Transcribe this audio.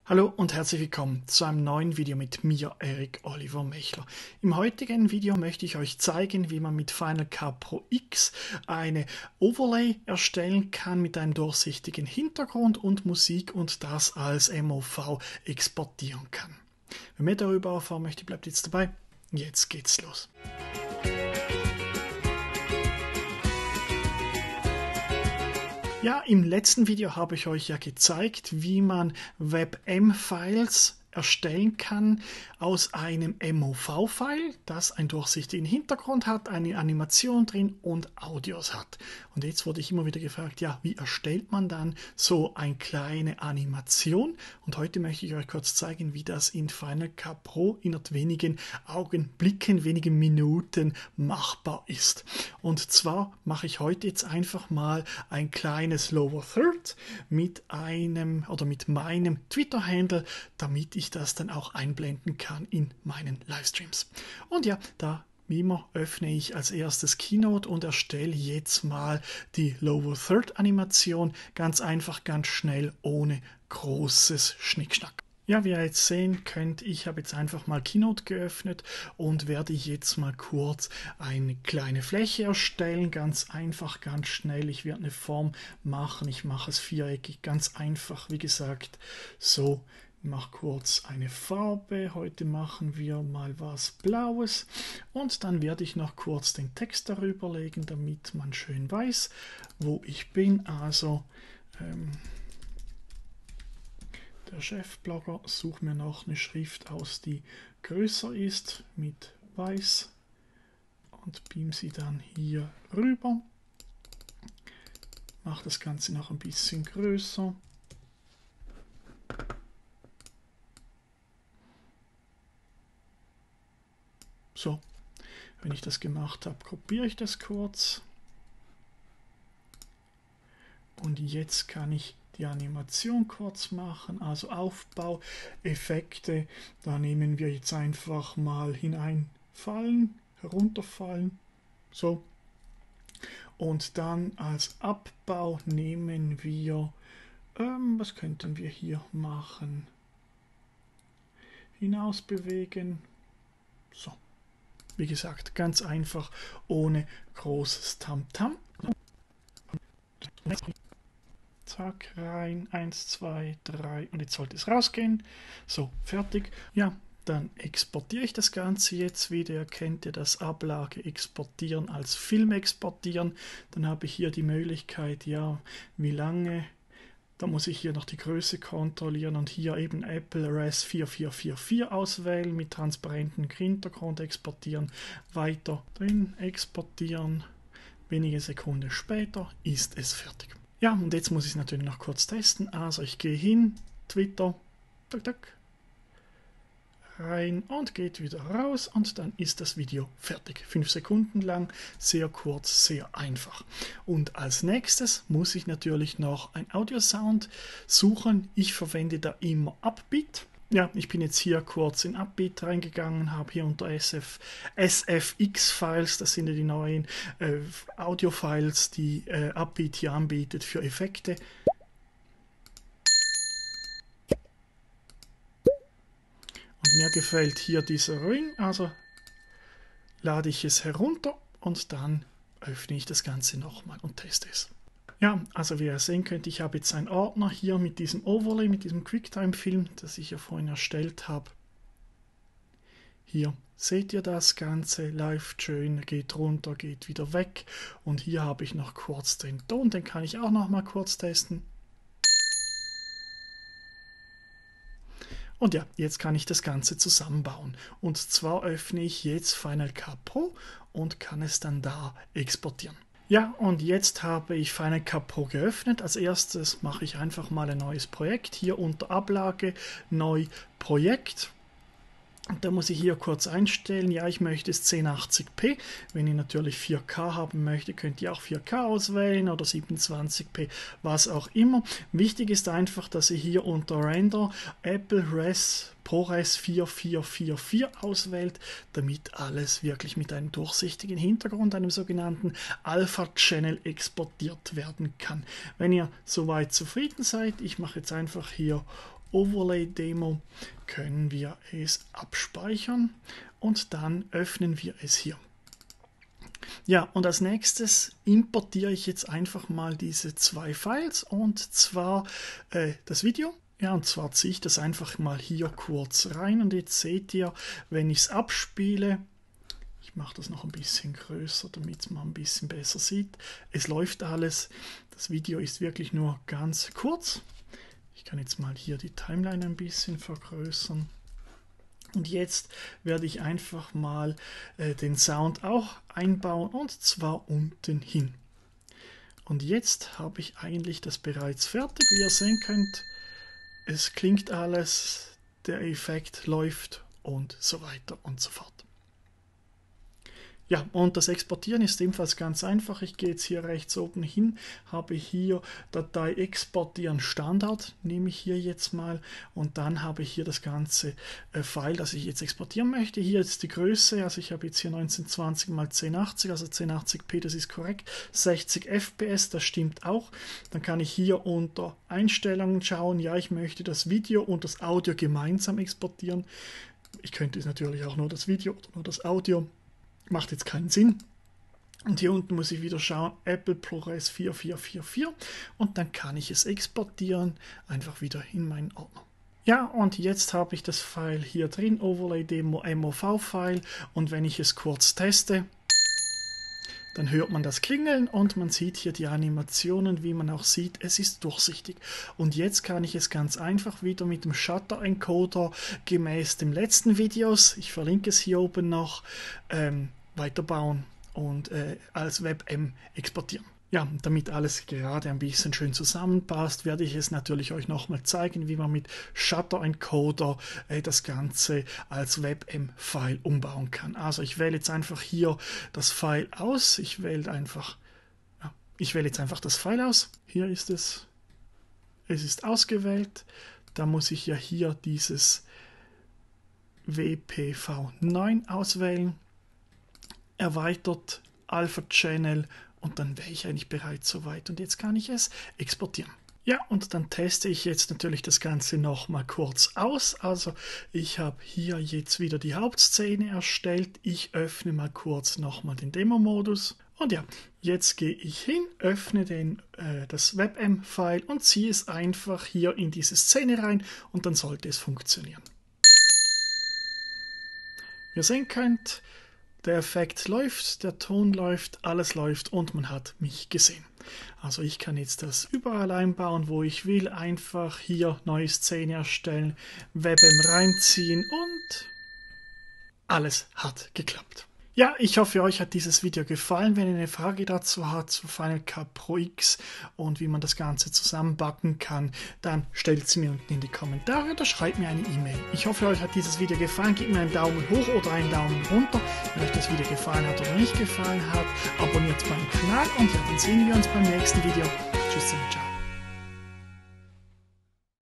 Hallo und herzlich willkommen zu einem neuen Video mit mir, Erik Oliver Mechler. Im heutigen Video möchte ich euch zeigen, wie man mit Final Cut Pro X eine Overlay erstellen kann mit einem durchsichtigen Hintergrund und Musik und das als MOV exportieren kann. Wenn mehr darüber erfahren möchte, bleibt jetzt dabei. Jetzt geht's los. Ja, im letzten Video habe ich euch ja gezeigt, wie man WebM-Files erstellen kann aus einem MOV-File, das einen durchsichtigen Hintergrund hat, eine Animation drin und Audios hat. Und jetzt wurde ich immer wieder gefragt, ja, wie erstellt man dann so eine kleine Animation? Und heute möchte ich euch kurz zeigen, wie das in Final Cut Pro innerhalb wenigen Augenblicken, wenigen Minuten machbar ist. Und zwar mache ich heute jetzt einfach mal ein kleines Lower Third mit meinem Twitter-Handle, damit ich das dann auch einblenden kann in meinen Livestreams. Und ja, wie immer öffne ich als erstes Keynote und erstelle jetzt mal die Lower Third Animation. Ganz einfach, ganz schnell, ohne großes Schnickschnack. Ja, wie ihr jetzt sehen könnt, ich habe jetzt einfach mal Keynote geöffnet und werde jetzt mal kurz eine kleine Fläche erstellen. Ganz einfach, ganz schnell. Ich werde eine Form machen. Ich mache es viereckig, ganz einfach, wie gesagt, so. Ich mache kurz eine Farbe. Heute machen wir mal was Blaues. Und dann werde ich noch kurz den Text darüber legen, damit man schön weiß, wo ich bin. Also, der Chefblogger sucht mir noch eine Schrift aus, die größer ist, mit weiß, und beam sie dann hier rüber. Mache das Ganze noch ein bisschen größer. So, wenn ich das gemacht habe, kopiere ich das kurz. Und jetzt kann ich die Animation kurz machen, also Aufbau, Effekte. Da nehmen wir jetzt einfach mal hineinfallen, herunterfallen, so. Und dann als Abbau nehmen wir, was könnten wir hier machen? Hinaus bewegen, so. Wie gesagt, ganz einfach, ohne großes Tamtam. Zack, rein, 1, 2, 3 und jetzt sollte es rausgehen. So, fertig. Ja, dann exportiere ich das Ganze jetzt wieder. Ihr kennt ja das Ablage exportieren als Film exportieren. Dann habe ich hier die Möglichkeit, ja, wie lange. Da muss ich hier noch die Größe kontrollieren und hier eben Apple Res 4444 auswählen, mit transparentem Hintergrund exportieren, weiter drin exportieren. Wenige Sekunden später ist es fertig. Ja, und jetzt muss ich es natürlich noch kurz testen. Also ich gehe hin, Twitter, tak, tak, rein und geht wieder raus und dann ist das Video fertig. 5 Sekunden lang, sehr kurz, sehr einfach. Und als nächstes muss ich natürlich noch ein Audiosound suchen. Ich verwende da immer Upbeat. Ja, ich bin jetzt hier kurz in Upbeat reingegangen, habe hier unter SFX-Files, das sind ja die neuen Audio-Files, die Upbeat hier anbietet für Effekte. Und mir gefällt hier dieser Ring, also lade ich es herunter und dann öffne ich das Ganze nochmal und teste es. Ja, also wie ihr sehen könnt, ich habe jetzt einen Ordner hier mit diesem Overlay, mit diesem Quicktime-Film, das ich ja vorhin erstellt habe. Hier seht ihr das Ganze, läuft schön, geht runter, geht wieder weg. Und hier habe ich noch kurz den Ton, den kann ich auch noch mal kurz testen. Und ja, jetzt kann ich das Ganze zusammenbauen. Und zwar öffne ich jetzt Final Cut Pro und kann es dann da exportieren. Ja, und jetzt habe ich Final Cut Pro geöffnet. Als erstes mache ich einfach mal ein neues Projekt. Hier unter Ablage, Neu Projekt. Und da muss ich hier kurz einstellen, ja, ich möchte es 1080p. Wenn ihr natürlich 4K haben möchtet, könnt ihr auch 4K auswählen oder 27p, was auch immer. Wichtig ist einfach, dass ihr hier unter Render Apple ProRes 4444 auswählt, damit alles wirklich mit einem durchsichtigen Hintergrund, einem sogenannten Alpha-Channel exportiert werden kann. Wenn ihr soweit zufrieden seid, ich mache jetzt einfach hier Overlay Demo können wir es abspeichern und dann öffnen wir es hier. Ja, und als nächstes importiere ich jetzt einfach mal diese zwei Files, und zwar das Video. Ja, und zwar ziehe ich das einfach mal hier kurz rein, und jetzt seht ihr, wenn ich es abspiele, ich mache das noch ein bisschen größer, damit man ein bisschen besser sieht, es läuft alles, das Video ist wirklich nur ganz kurz. Ich kann jetzt mal hier die Timeline ein bisschen vergrößern. Und jetzt werde ich einfach mal den Sound auch einbauen, und zwar unten hin. Und jetzt habe ich eigentlich das bereits fertig. Wie ihr sehen könnt, es klingt alles, der Effekt läuft und so weiter und so fort. Ja, und das Exportieren ist ebenfalls ganz einfach. Ich gehe jetzt hier rechts oben hin, habe hier Datei exportieren Standard, nehme ich hier jetzt mal, und dann habe ich hier das ganze File, das ich jetzt exportieren möchte. Hier ist die Größe, also ich habe jetzt hier 1920 x 1080, also 1080p, das ist korrekt, 60 fps, das stimmt auch. Dann kann ich hier unter Einstellungen schauen, ja, ich möchte das Video und das Audio gemeinsam exportieren. Ich könnte natürlich auch nur das Video oder nur das Audio. Macht jetzt keinen Sinn. Und hier unten muss ich wieder schauen, Apple ProRes 4444, und dann kann ich es exportieren, einfach wieder in meinen Ordner. Ja, und jetzt habe ich das File hier drin, Overlay Demo MOV-File, und wenn ich es kurz teste, dann hört man das Klingeln und man sieht hier die Animationen, wie man auch sieht, es ist durchsichtig. Und jetzt kann ich es ganz einfach wieder mit dem Shutter Encoder gemäß dem letzten Videos, ich verlinke es hier oben noch, weiterbauen und als WebM exportieren. Ja, damit alles gerade ein bisschen schön zusammenpasst, werde ich es natürlich euch nochmal zeigen, wie man mit Shutter Encoder das Ganze als WebM-File umbauen kann. Also ich wähle jetzt einfach hier das File aus. Ich wähle jetzt einfach das File aus. Hier ist es. Es ist ausgewählt. Da muss ich ja hier dieses WPV9 auswählen. Erweitert Alpha Channel. Und dann wäre ich eigentlich bereits soweit, und jetzt kann ich es exportieren. Ja, und dann teste ich jetzt natürlich das Ganze nochmal kurz aus. Also ich habe hier jetzt wieder die Hauptszene erstellt. Ich öffne mal kurz nochmal den Demo-Modus. Und ja, jetzt gehe ich hin, öffne das WebM-File und ziehe es einfach hier in diese Szene rein, und dann sollte es funktionieren. Wie ihr sehen könnt, der Effekt läuft, der Ton läuft, alles läuft, und man hat mich gesehen. Also ich kann jetzt das überall einbauen, wo ich will. Einfach hier neue Szene erstellen, WebM reinziehen, und alles hat geklappt. Ja, ich hoffe, euch hat dieses Video gefallen. Wenn ihr eine Frage dazu habt zu Final Cut Pro X und wie man das Ganze zusammenbacken kann, dann stellt sie mir unten in die Kommentare oder schreibt mir eine E-Mail. Ich hoffe, euch hat dieses Video gefallen. Gebt mir einen Daumen hoch oder einen Daumen runter, wenn euch das Video gefallen hat oder nicht gefallen hat. Abonniert meinen Kanal, und ja, dann sehen wir uns beim nächsten Video. Tschüss und ciao.